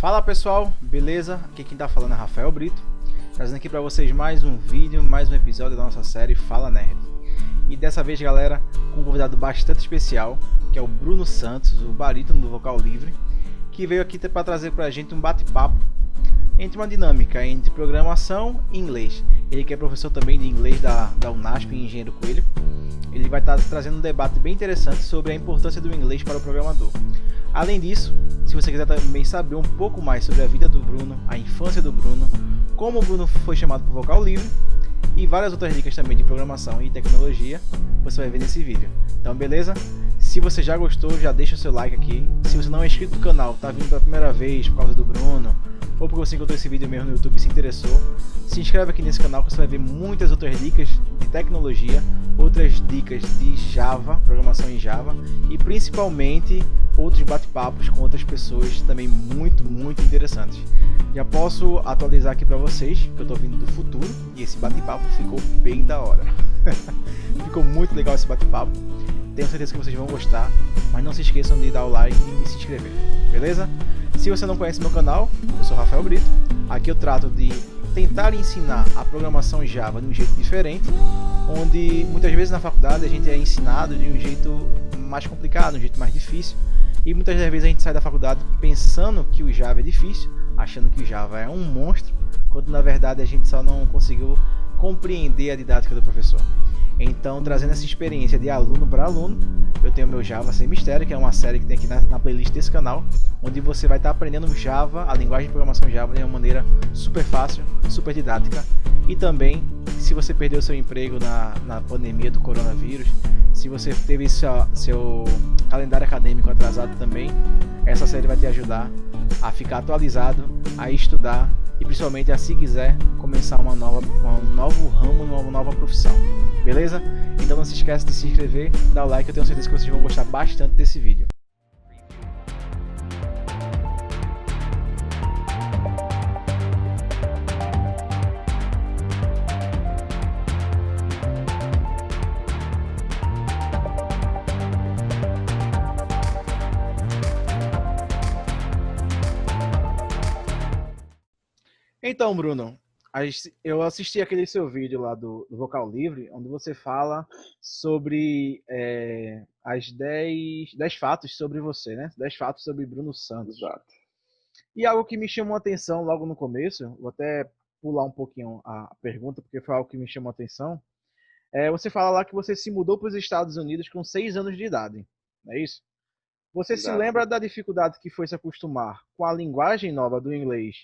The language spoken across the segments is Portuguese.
Fala pessoal, beleza? Aqui quem tá falando é Rafael Brito, trazendo aqui pra vocês mais um vídeo, mais um episódio da nossa série Fala Nerd. E dessa vez, galera, com um convidado bastante especial, que é o Bruno Santos, o barítono do Vocal Livre, que veio aqui para trazer pra gente um bate-papo entre uma dinâmica entre programação e inglês. Ele que é professor também de inglês da Unasp em Engenheiro Coelho. Ele vai estar trazendo um debate bem interessante sobre a importância do inglês para o programador. Além disso, se você quiser também saber um pouco mais sobre a vida do Bruno, a infância do Bruno, como o Bruno foi chamado para o Vocal Livre e várias outras dicas também de programação e tecnologia, você vai ver nesse vídeo. Então beleza? Se você já gostou, já deixa o seu like aqui. Se você não é inscrito no canal, tá vindo pela primeira vez por causa do Bruno, ou porque você encontrou esse vídeo mesmo no YouTube e se interessou, se inscreve aqui nesse canal que você vai ver muitas outras dicas de tecnologia, outras dicas de Java, programação em Java e principalmente outros bate-papos com outras pessoas também muito interessantes. Já posso atualizar aqui para vocês que eu tô vindo do futuro e esse bate-papo ficou bem da hora. Ficou muito legal esse bate-papo. Tenho certeza que vocês vão gostar, mas não se esqueçam de dar o like e se inscrever, beleza? Se você não conhece meu canal, eu sou Rafael Brito. Aqui eu trato de tentar ensinar a programação Java de um jeito diferente, onde muitas vezes na faculdade a gente é ensinado de um jeito mais complicado, de um jeito mais difícil, e muitas das vezes a gente sai da faculdade pensando que o Java é difícil, achando que o Java é um monstro, quando na verdade a gente só não conseguiu compreender a didática do professor. Então, trazendo essa experiência de aluno para aluno, eu tenho meu Java Sem Mistério, que é uma série que tem aqui na playlist desse canal, onde você vai estar aprendendo Java, a linguagem de programação Java, de uma maneira super fácil, super didática. E também, se você perdeu seu emprego na pandemia do coronavírus, se você teve seu calendário acadêmico atrasado também, essa série vai te ajudar a ficar atualizado, a estudar e principalmente a, se quiser, começar um novo ramo, uma nova profissão. Beleza? Então não se esqueça de se inscrever, dar o like, eu tenho certeza que vocês vão gostar bastante desse vídeo. Então, Bruno, eu assisti aquele seu vídeo lá do Vocal Livre, onde você fala sobre as 10 fatos sobre você, né? 10 fatos sobre Bruno Santos. Exato. E algo que me chamou a atenção logo no começo, vou até pular um pouquinho a pergunta, porque foi algo que me chamou a atenção. Você fala lá que você se mudou para os Estados Unidos com 6 anos de idade, não é isso? Você se lembra Exato. da dificuldade que foi se acostumar com a linguagem nova do inglês?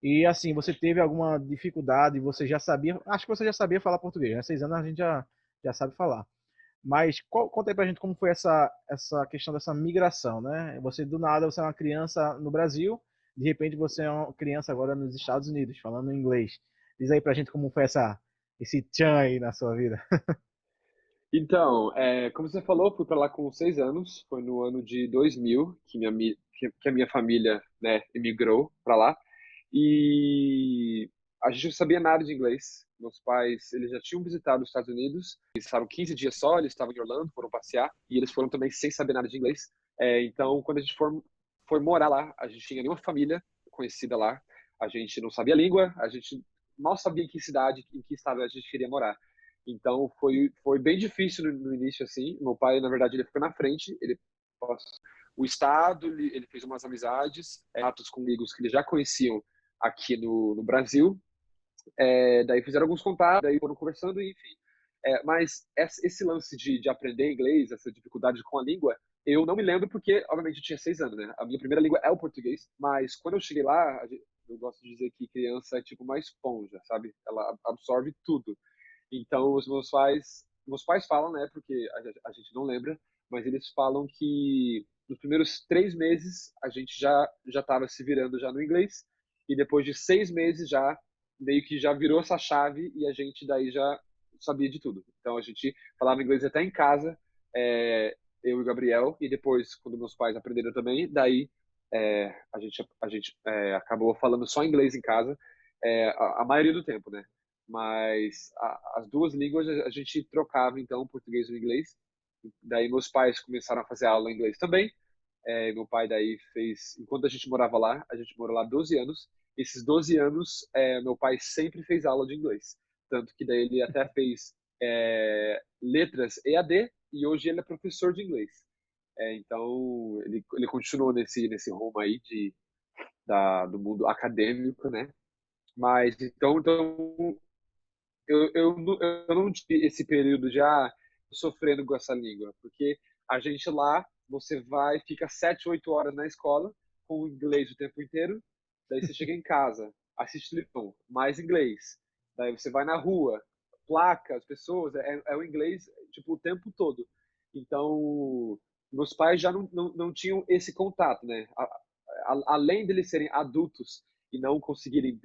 E assim, você teve alguma dificuldade, você já sabia, acho que você já sabia falar português, né? 6 anos a gente já sabe falar. Mas conta aí pra gente como foi essa questão dessa migração, né? Você do nada, você é uma criança no Brasil, de repente você é uma criança agora nos Estados Unidos, falando inglês. Diz aí pra gente como foi esse tchan aí na sua vida. Então, como você falou, fui para lá com 6 anos. Foi no ano de 2000 que a minha família, né, emigrou para lá. E a gente não sabia nada de inglês. Meus pais, eles já tinham visitado os Estados Unidos. Eles estavam 15 dias só, eles estavam em Orlando, foram passear. E eles foram também sem saber nada de inglês. Então, quando a gente foi morar lá, a gente tinha nenhuma família conhecida lá. A gente não sabia a língua, a gente mal sabia em que cidade, em que estado a gente queria morar. Então foi bem difícil no início assim. Meu pai, na verdade, ele ficou na frente, ele passou o estado, ele fez umas amizades, atos com amigos que eles já conheciam aqui no Brasil. Daí fizeram alguns contatos, daí foram conversando, e enfim. Mas esse lance de aprender inglês, essa dificuldade com a língua, eu não me lembro porque, obviamente, eu tinha 6 anos, né? A minha primeira língua é o português, mas quando eu cheguei lá, eu gosto de dizer que criança é tipo uma esponja, sabe? Ela absorve tudo. Então, os meus pais falam, né, porque a gente não lembra, mas eles falam que nos primeiros 3 meses a gente já estava se virando já no inglês, e depois de 6 meses já meio que já virou essa chave e a gente daí já sabia de tudo. Então a gente falava inglês até em casa, eu e o Gabriel, e depois quando meus pais aprenderam também, daí a gente acabou falando só inglês em casa, a maioria do tempo, né? Mas as duas línguas a gente trocava então português e inglês. Daí meus pais começaram a fazer aula em inglês também, Meu pai daí fez, enquanto a gente morava lá, a gente morou lá 12 anos. Esses 12 anos, meu pai sempre fez aula de inglês. Tanto que daí ele até fez letras EAD e hoje ele é professor de inglês. Então, ele continuou nesse rumo aí do mundo acadêmico, né? Mas, então eu não tive esse período de sofrendo com essa língua, porque a gente lá, você vai, fica 7, 8 horas na escola, com o inglês o tempo inteiro, daí você chega em casa, assiste televisão, mais inglês, daí você vai na rua, placa, as pessoas, é o inglês, tipo, o tempo todo. Então, meus pais já não tinham esse contato, né? Além deles serem adultos e não conseguirem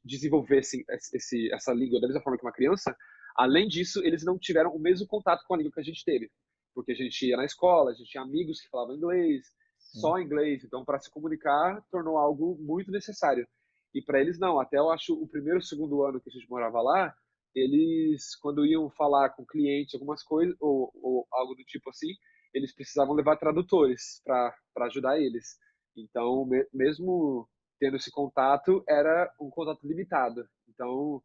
desenvolver essa língua da mesma forma que uma criança, além disso, eles não tiveram o mesmo contato com a língua que a gente teve. Porque a gente ia na escola, a gente tinha amigos que falavam inglês, Sim. só inglês. Então, para se comunicar, tornou algo muito necessário. E para eles, não. Até eu acho o primeiro, segundo ano que a gente morava lá, eles, quando iam falar com clientes, algumas coisas, ou algo do tipo assim, eles precisavam levar tradutores para ajudar eles. Então, mesmo tendo esse contato, era um contato limitado. Então,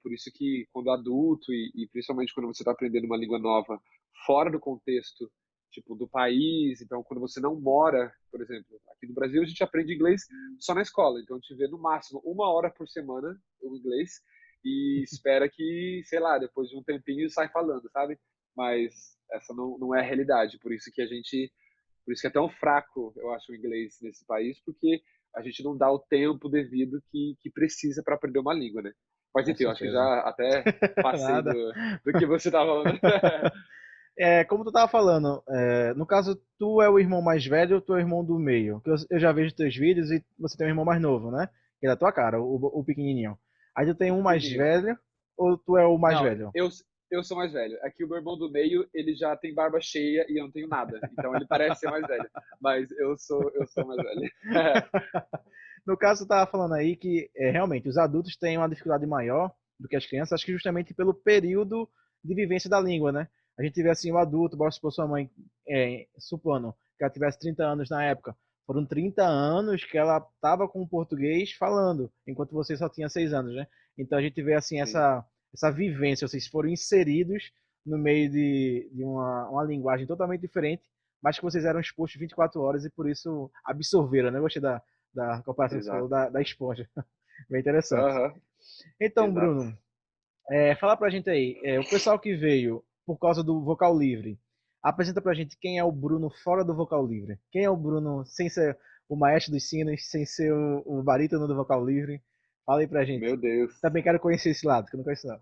por isso que quando adulto e principalmente quando você está aprendendo uma língua nova fora do contexto, tipo, do país, então quando você não mora, por exemplo, aqui no Brasil a gente aprende inglês só na escola, então a gente vê no máximo 1 hora por semana o inglês e espera que, sei lá, depois de um tempinho sai falando, sabe? Mas essa não é a realidade, por isso que é tão fraco, eu acho, o inglês nesse país, porque a gente não dá o tempo devido que precisa para aprender uma língua, né? Mas Com enfim, eu acho que certeza. já até passei Nada. do que você estava falando. Como tu tava falando, no caso, tu é o irmão mais velho ou tu é o irmão do meio? Que eu já vejo teus vídeos e você tem um irmão mais novo, né? Que é da tua cara, o pequenininho. Aí tu tem O um mais pequenininho. velho ou tu é o mais Não, velho? eu sou mais velho. Aqui o meu irmão do meio, ele já tem barba cheia e eu não tenho nada. Então ele parece ser mais velho. Mas eu sou mais velho. No caso, tu tava falando aí que realmente os adultos têm uma dificuldade maior do que as crianças, acho que justamente pelo período de vivência da língua, né? A gente vê assim, o adulto, bora supor sua mãe, supondo que ela tivesse 30 anos na época, foram 30 anos que ela estava com o português falando, enquanto você só tinha 6 anos, né? Então a gente vê assim Sim, essa vivência, vocês foram inseridos no meio de uma linguagem totalmente diferente, mas que vocês eram expostos 24 horas e por isso absorveram, né? Gostei da comparação que você falou exato. da esponja. Bem interessante. Aham, Então, exato. Bruno, fala pra gente aí, o pessoal que veio por causa do vocal livre, apresenta pra gente quem é o Bruno fora do vocal livre. Quem é o Bruno sem ser o maestro dos sinos, sem ser o barítono do vocal livre? Fala aí pra gente. Meu Deus. Também quero conhecer esse lado, que eu não conheço não.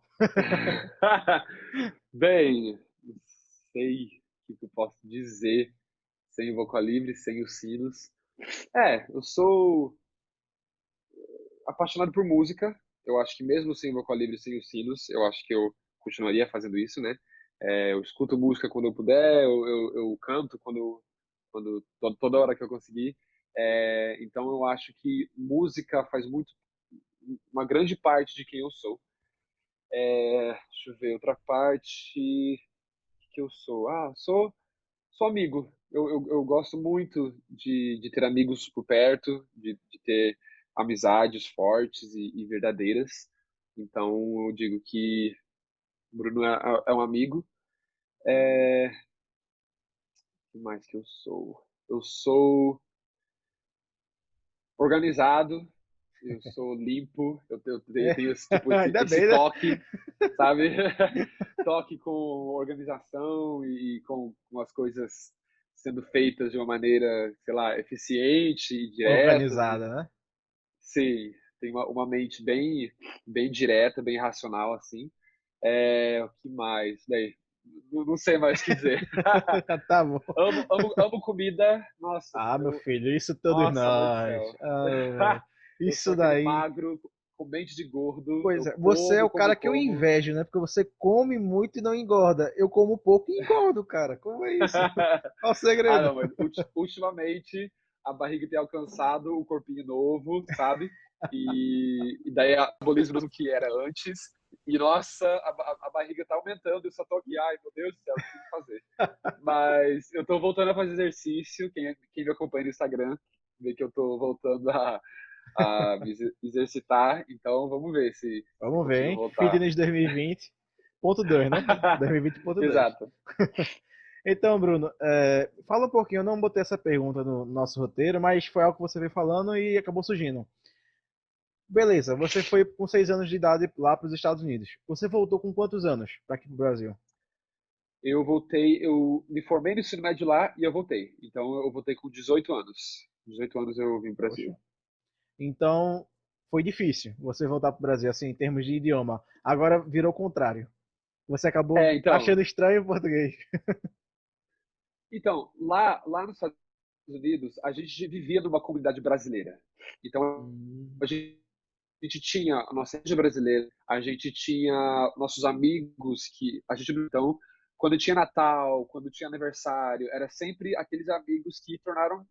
Bem, não sei o que eu posso dizer sem o vocal livre, sem os sinos. Eu sou apaixonado por música. Eu acho que mesmo sem o vocal livre, sem os sinos, eu acho que eu continuaria fazendo isso, né? Eu escuto música quando eu puder, eu canto toda hora que eu conseguir. Então eu acho que música faz uma grande parte de quem eu sou. Deixa eu ver, outra parte que eu sou. Sou amigo. Eu gosto muito de ter amigos por perto, de ter amizades fortes e verdadeiras. Então, eu digo que o Bruno é um amigo. O que mais que eu sou? Eu sou organizado, eu sou limpo, eu tenho tipo, esse, Ainda esse bem, né? toque, sabe? Toque com organização e com as coisas sendo feitas de uma maneira, sei lá, eficiente e direta. Organizada, né? Sim, tem uma mente bem direta, bem racional, assim. O que mais? Daí, não sei mais o que dizer. Tá bom. Amo comida. Nossa, Ah, meu filho, isso todos nossa, mãe do nós. céu. Ah, Eu sou isso aquele daí. magro com mente de gordo. Pois Eu é, você é como, o cara como, que eu como. invejo, né? Porque você come muito e não engorda. Eu como pouco e engordo, cara. Como é isso? Qual o segredo? Não, mas ultimamente a barriga tem alcançado o corpinho novo, sabe? E daí a metabolismo do que era antes. E nossa, a barriga tá aumentando, eu só tô aqui, ai meu Deus do céu, o que eu tenho que fazer? Mas eu tô voltando a fazer exercício, quem me acompanha no Instagram vê que eu tô voltando a me exercitar, então vamos ver se Vamos ver, consigo hein? voltar. Fitness 2020.2, né? 2020.2. Exato. Então, Bruno, fala um pouquinho. Eu não botei essa pergunta no nosso roteiro, mas foi algo que você veio falando e acabou surgindo. Beleza, você foi com 6 anos de idade lá para os Estados Unidos. Você voltou com quantos anos para aqui para o Brasil? Eu me formei no ensino médio lá e eu voltei. Então eu voltei com 18 anos. 18 anos eu vim para o Poxa. Brasil. Então, foi difícil você voltar para o Brasil, assim, em termos de idioma. Agora virou o contrário. Você acabou É, então, achando estranho o português. lá nos Estados Unidos, a gente vivia numa comunidade brasileira. Então, Hum, a gente tinha a nossa igreja brasileira, a gente tinha nossos amigos que a gente então quando tinha Natal, quando tinha aniversário, era sempre aqueles amigos que tornaram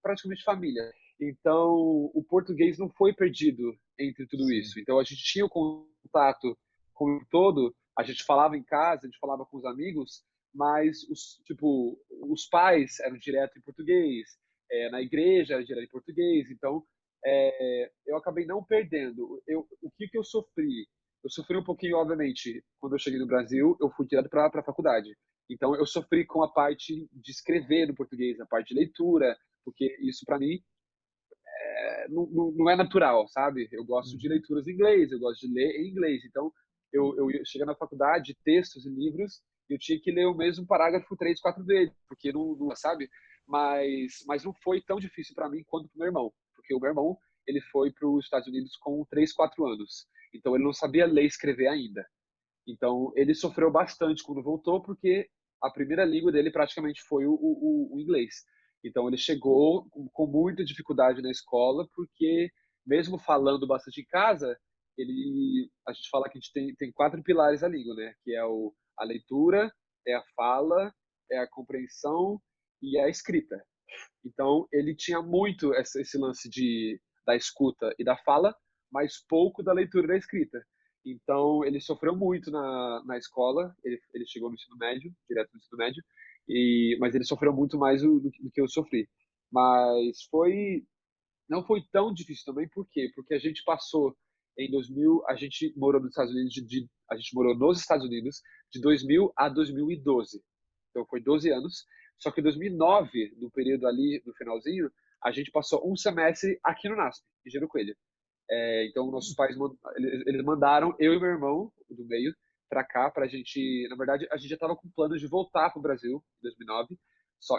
praticamente família. Então, o português não foi perdido entre tudo sim. isso. Então, a gente tinha o contato com o todo, a gente falava em casa, a gente falava com os amigos, mas os pais eram direto em português, na igreja era direto em português. Então, eu acabei não perdendo. O que eu sofri? Eu sofri um pouquinho, obviamente, quando eu cheguei no Brasil, eu fui direto para a faculdade. Então, eu sofri com a parte de escrever no português, a parte de leitura, porque isso para mim não é natural, sabe? Eu gosto de Uhum. leituras em inglês, eu gosto de ler em inglês. Então, eu cheguei na faculdade, textos e livros, e eu tinha que ler o mesmo parágrafo 3, 4 vezes, porque não sabe? Mas não foi tão difícil para mim quanto para meu irmão, porque o meu irmão ele foi para os Estados Unidos com 3, 4 anos, então ele não sabia ler e escrever ainda. Então ele sofreu bastante quando voltou, porque a primeira língua dele praticamente foi o inglês. Então ele chegou com muita dificuldade na escola, porque mesmo falando bastante em casa, a gente fala que a gente tem 4 pilares da língua, né? Que é a leitura, é a fala, é a compreensão e é a escrita. Então ele tinha muito esse lance da escuta e da fala, mas pouco da leitura e da escrita. Então ele sofreu muito na escola, ele chegou no ensino médio, direto no ensino médio, mas ele sofreu muito mais do que eu sofri. Mas não foi tão difícil também, por quê? Porque a gente passou em 2000, a gente morou nos Estados Unidos a gente morou nos Estados Unidos de 2000 a 2012. Então foi 12 anos. Só que em 2009, no período ali, no finalzinho, a gente passou um semestre aqui no NASP, em Giro Coelho. Então nossos pais eles mandaram eu e meu irmão do meio para cá para a gente. Na verdade, a gente já estava com planos de voltar para o Brasil em 2009.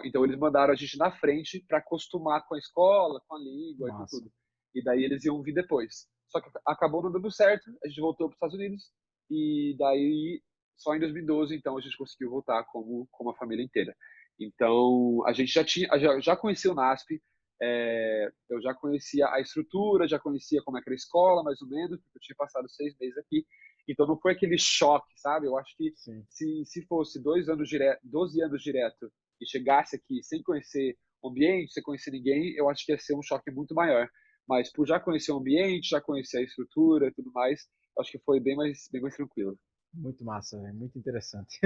Então eles mandaram a gente na frente para acostumar com a escola, com a língua e com Massa. tudo. E daí eles iam vir depois. Só que acabou não dando certo. A gente voltou para os Estados Unidos e daí só em 2012 então a gente conseguiu voltar como a família inteira. Então a gente já conhecia o NASP, eu já conhecia a estrutura, já conhecia como é que era a escola, mais ou menos, porque eu tinha passado 6 meses aqui. Então não foi aquele choque, sabe? Eu acho que Sim. se fosse 2 anos direto, 12 anos direto e chegasse aqui sem conhecer o ambiente, sem conhecer ninguém, eu acho que ia ser um choque muito maior. Mas por já conhecer o ambiente, já conhecer a estrutura e tudo mais, eu acho que foi bem mais tranquilo. Muito massa, velho. Muito interessante.